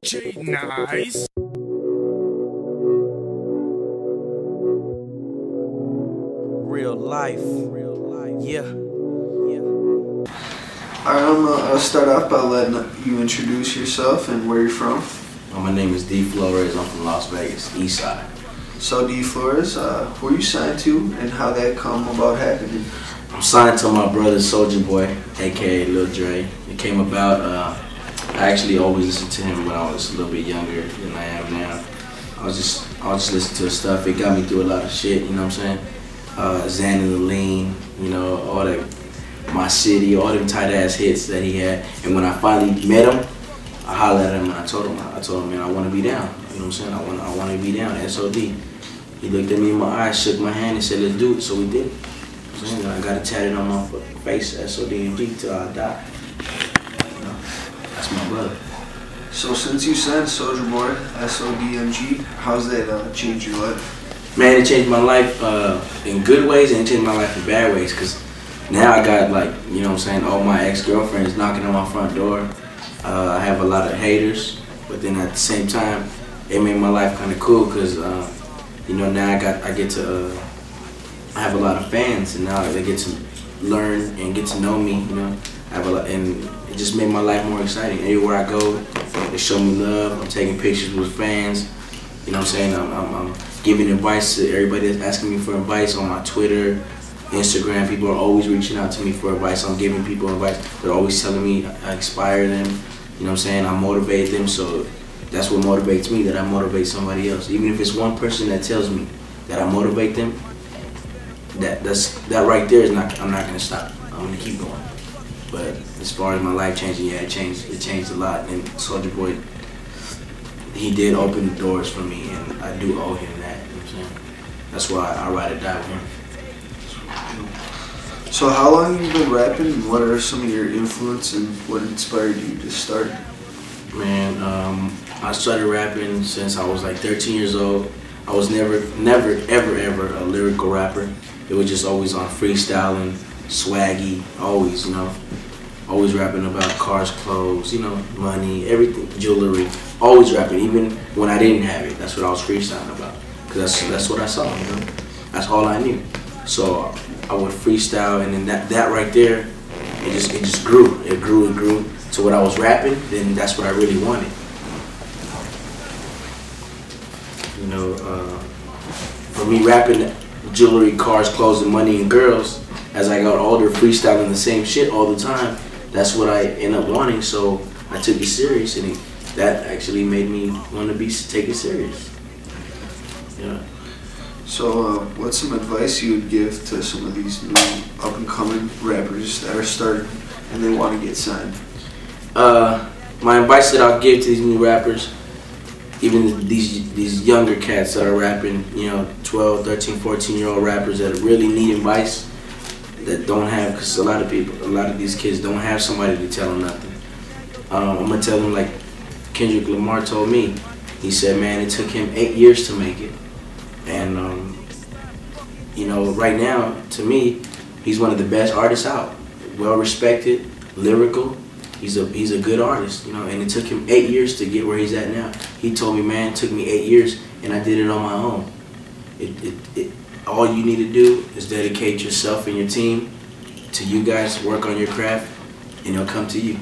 Nice. Real life. Yeah. I'll start off by letting you introduce yourself and where you're from. My name is D.Flores. I'm from Las Vegas, East Side. So D.Flores, who are you signed to and how that come about happening? I'm signed to my brother Soulja Boy, aka Lil Dre. It came about, I actually always listened to him when I was a little bit younger than I am now. I was just listening to his stuff. It got me through a lot of shit, you know what I'm saying? Xan and the Lean, you know, all that, My City, all them tight ass hits that he had. And when I finally met him, I hollered at him and I told him, man, I want to be down. You know what I'm saying? I want to be down, SOD. He looked at me in my eyes, shook my hand and said, let's do it. So we did. You know, I got it tatted on my face, SODMG, till I die. You know, that's my brother. So since you signed Soulja Boy, SODMG, how's that changed your life? Man, it changed my life in good ways and it changed my life in bad ways. Because now I got, like, you know what I'm saying, all my ex-girlfriends knocking on my front door. I have a lot of haters, but then at the same time, it made my life kind of cool because, you know, now I get to, I have a lot of fans, and now they get to learn and get to know me. You know, I have a lot, and it just made my life more exciting. Everywhere I go, they show me love. I'm taking pictures with fans. You know what I'm saying? I'm giving advice to everybody that's asking me for advice on my Twitter, Instagram. People are always reaching out to me for advice. I'm giving people advice. They're always telling me I inspire them. You know what I'm saying? I motivate them, so that's what motivates me, that I motivate somebody else. Even if it's one person that tells me that I motivate them, that right there is not, I'm not gonna stop. I'm gonna keep going. But as far as my life changing, yeah, it changed a lot. And Soulja Boy, he did open the doors for me, and I do owe him that. You know what I'm saying? That's why I ride or die with him. So how long have you been rapping, and what are some of your influence and what inspired you to start? Man, I started rapping since I was like 13 years old. I was never, ever a lyrical rapper. It was just always on freestyling, swaggy, always, you know. Always rapping about cars, clothes, you know, money, everything, jewelry. Always rapping, even when I didn't have it. That's what I was freestyling about. Because that's what I saw, you know. That's all I knew. So I would freestyle, and then that right there, it just grew. It grew. So when I was rapping, then that's what I really wanted. You know, for me, rapping jewelry, cars, clothes, and money and girls, as I got older, freestyling the same shit all the time, that's what I ended up wanting. So I took it serious, and that actually made me want to take it serious. Yeah. So what's some advice you would give to some of these new up-and-coming rappers that are starting and they want to get signed? My advice that I'll give to these new rappers, even these younger cats that are rapping, you know, 12, 13, 14-year-old rappers that really need advice, that don't have, because a lot of these kids don't have somebody to tell them nothing. I'm going to tell them like Kendrick Lamar told me. He said, man, it took him 8 years to make it. And, you know, right now, to me, he's one of the best artists out. Well-respected, lyrical. He's a good artist, you know, and it took him 8 years to get where he's at now. He told me, man, it took me 8 years, and I did it on my own. All you need to do is dedicate yourself and your team to you guys, work on your craft, and it'll come to you.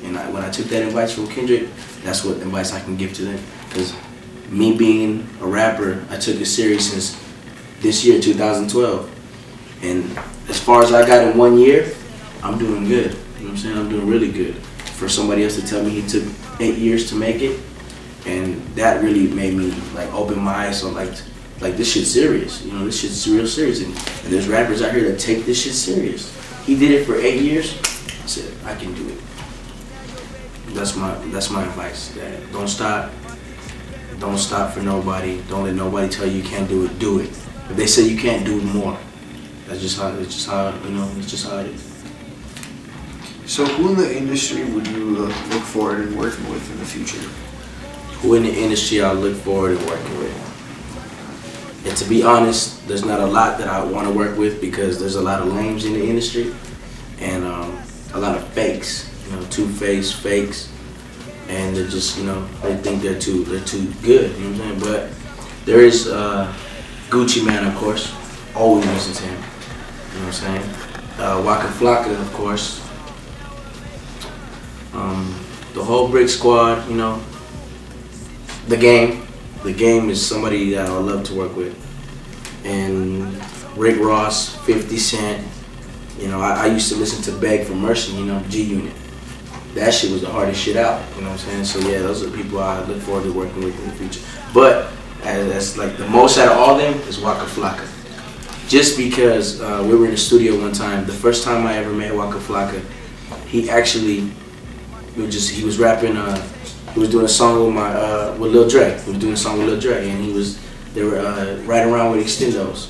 And when I took that advice from Kendrick, that's what advice I can give to them. Because me being a rapper, I took it serious since this year, 2012. And as far as I got in 1 year, I'm doing good. You know what I'm saying? I'm doing really good. For somebody else to tell me he took 8 years to make it, and that really made me like open my eyes on like this shit's serious. You know, this shit's real serious. And there's rappers out here that take this shit serious. He did it for 8 years. I said, I can do it. That's my advice. Don't stop. Don't stop for nobody. Don't let nobody tell you can't do it. Do it. If they say you can't do more, that's just how. It's just how, you know. It's just how it is. So who in the industry would you look forward in working with in the future? Who in the industry I look forward to working with? And to be honest, there's not a lot that I want to work with because there's a lot of lames in the industry and a lot of fakes. You know, two-faced fakes. and they're just, you know, they think they're too good. You know what I'm saying? But there is Gucci Man, of course. Always listen to him. You know what I'm saying? Waka Flocka, of course. The whole Brick Squad, you know. The Game. The Game is somebody that I would love to work with. And Rick Ross, 50 Cent. You know, I used to listen to Beg for Mercy, you know, G Unit. That shit was the hardest shit out, you know what I'm saying? So yeah, those are people I look forward to working with in the future. But as like the most out of all of them is Waka Flocka. Just because we were in the studio one time, the first time I ever met Waka Flocka, he actually, he was rapping, he was doing a song with Lil Dre. He was doing a song with Lil Dre, and they were right around with Extendos.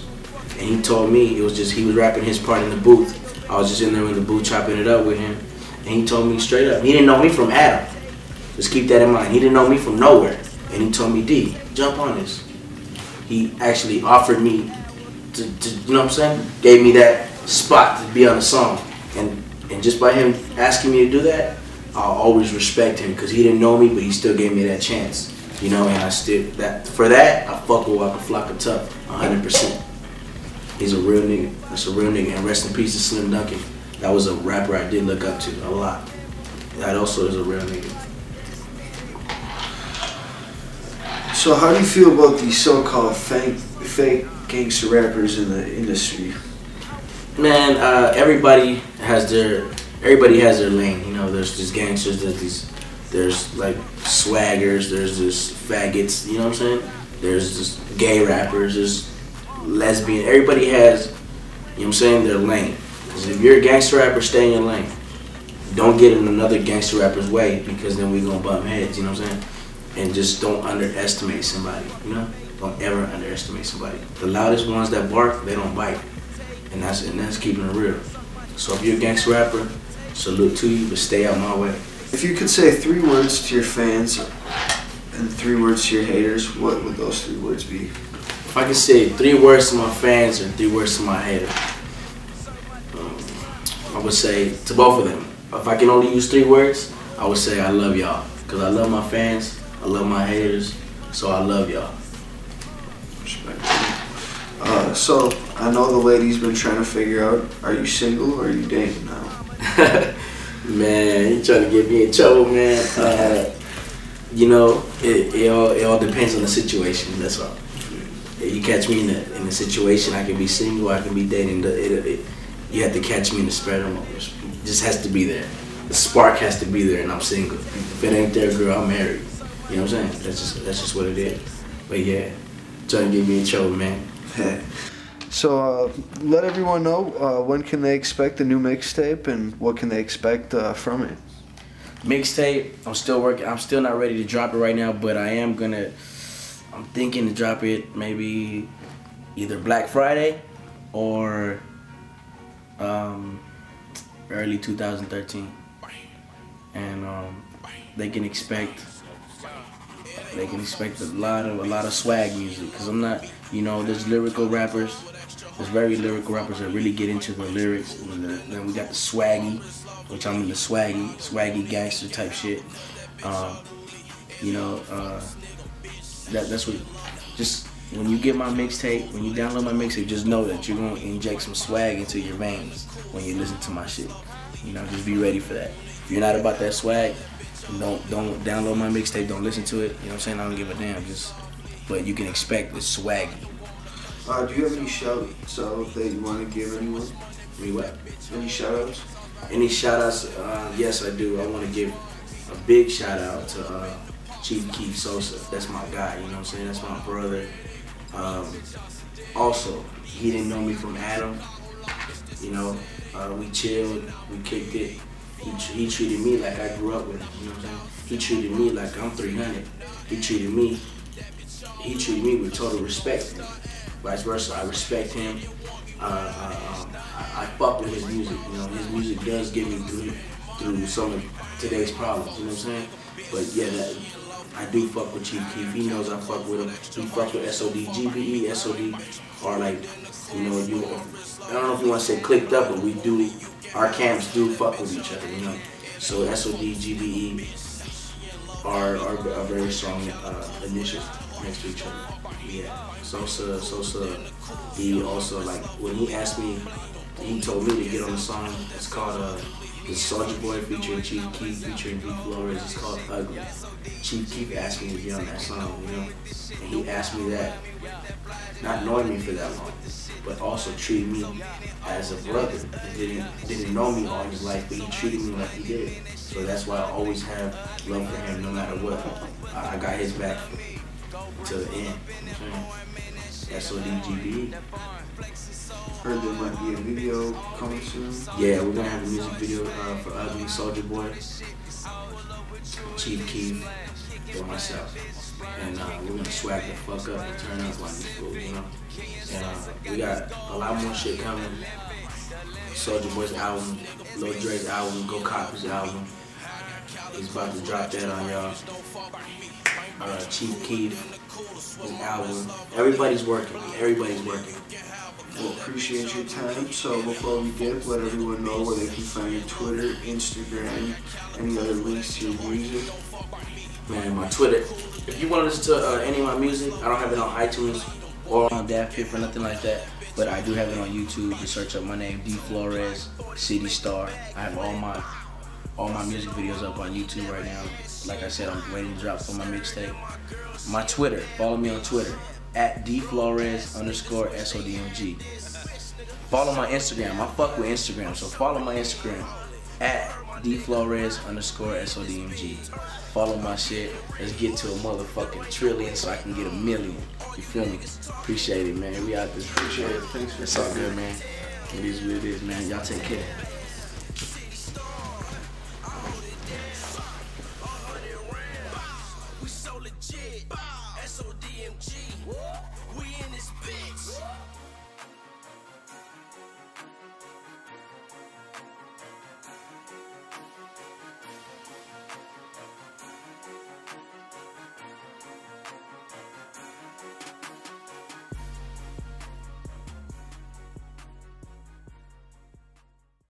And he told me, he was rapping his part in the booth. I was just in there in the booth chopping it up with him. And he told me straight up, he didn't know me from Adam. Just keep that in mind. He didn't know me from nowhere. And he told me, D, jump on this. He actually offered me to you know what I'm saying? Gave me that spot to be on the song. And just by him asking me to do that, I'll always respect him because he didn't know me, but he still gave me that chance. You know, and for that, I fuck with Waka Flocka tough, 100%. He's a real nigga. That's a real nigga. And rest in peace to Slim Duncan. That was a rapper I did look up to a lot. That also is a real nigga. So how do you feel about these so-called fake gangster rappers in the industry? Man, everybody has their lane. You know, there's these gangsters, there's like swaggers, there's just faggots. You know what I'm saying? There's just gay rappers, there's lesbian. Everybody has, you know what I'm saying, their lane. Because if you're a gangster rapper, stay in your lane. Don't get in another gangster rapper's way because then we gonna bump heads. You know what I'm saying? And just don't underestimate somebody. You know? Don't ever underestimate somebody. The loudest ones that bark, they don't bite. And that's keeping it real. So if you're a gangster rapper, salute to you, but stay out my way. If you could say 3 words to your fans and 3 words to your haters, what would those 3 words be? If I could say 3 words to my fans and 3 words to my haters, I would say to both of them. If I can only use 3 words, I would say I love y'all. Because I love my fans, I love my haters, so I love y'all. Respect. So, I know the lady's been trying to figure out, are you single or are you dating now? Man, you trying to get me in trouble, man. You know, it all depends on the situation, that's all. If you catch me in the situation, I can be single, I can be dating. You have to catch me in the spread. It just has to be there. The spark has to be there, and I'm single. If it ain't there, girl, I'm married. You know what I'm saying? That's just what it is. But yeah, trying to get me in trouble, man. So let everyone know when can they expect the new mixtape and what can they expect from it. Mixtape, I'm still working. I'm still not ready to drop it right now, but I'm thinking to drop it maybe either Black Friday or early 2013, and they can expect a lot of swag music, because I'm not, you know, there's very lyrical rappers that really get into the lyrics, and then we got the swaggy, which I'm in the swaggy gangster type shit. You know, that's what, just when you get my mixtape, when you download my mixtape, just know that you're gonna inject some swag into your veins when you listen to my shit. You know, just be ready for that. If you're not about that swag, don't download my mixtape, don't listen to it. You know what I'm saying? I don't give a damn. But you can expect the swag. Do you have any shout-outs that you want to give anyone? Me what? Any shout-outs? Any shout-outs? Yes, I do. I want to give a big shout-out to Chief Keef Sosa. That's my guy, you know what I'm saying? That's my brother. Also, he didn't know me from Adam. You know, we chilled, we kicked it. He treated me like I grew up with him, you know what I'm saying? He treated me like I'm 300. He treated me with total respect. Vice versa, I respect him. I fuck with his music, you know. His music does get me through some of today's problems, you know what I'm saying? But yeah, I do fuck with Chief Keef. He knows I fuck with him. He fuck with SODMG, SOD, or like, you know, I don't know if you want to say clicked up, but our camps do fuck with each other, you know. So SODGBE, are very strong initials next to each other. Yeah. Sosa, he also, like, when he asked me, he told me to get on the song. It's called the Soulja Boy featuring Chief Keef featuring D.Flores. It's called Ugly. Chief Keef asked me to get on that song, you know, and he asked me that, not knowing me for that long, but also treating me as a brother. He didn't know me all his life, but he treated me like he did. So that's why I always have love for him, no matter what. I got his back till the end. You know what I'm saying? SODMG. Heard there might be a video coming soon. Yeah, we're gonna have a music video for Ugly, Soulja Boy, Chief Keef, and myself. And we're gonna swag the fuck up and turn up on this fool, you know? And we got a lot more shit coming. Soulja Boy's album, Lil Dre's album, Go Copper's album. He's about to drop that on y'all. Chief Keef, his album. Everybody's working. Well, appreciate your time. So before we dip, let everyone know where they can find your Twitter, Instagram, any other links to your music. Man, my Twitter. If you want to listen to any of my music, I don't have it on iTunes or on DAPF or nothing like that, but I do have it on YouTube. Just search up my name, D.Flores, City Star. I have all my music videos up on YouTube right now. Like I said, I'm waiting to drop for my mixtape. My Twitter, follow me on Twitter, at D.Flores_SODMG. Follow my Instagram. I fuck with Instagram, so follow my Instagram, at D.Flores_SODMG. Follow my shit. Let's get to a motherfucking trillion so I can get 1 million. You feel me? Appreciate it, man. We out this. Appreciate it. Thanks for It's all good, man. It is what it is, man. Y'all take care. SODMG, we in this bitch.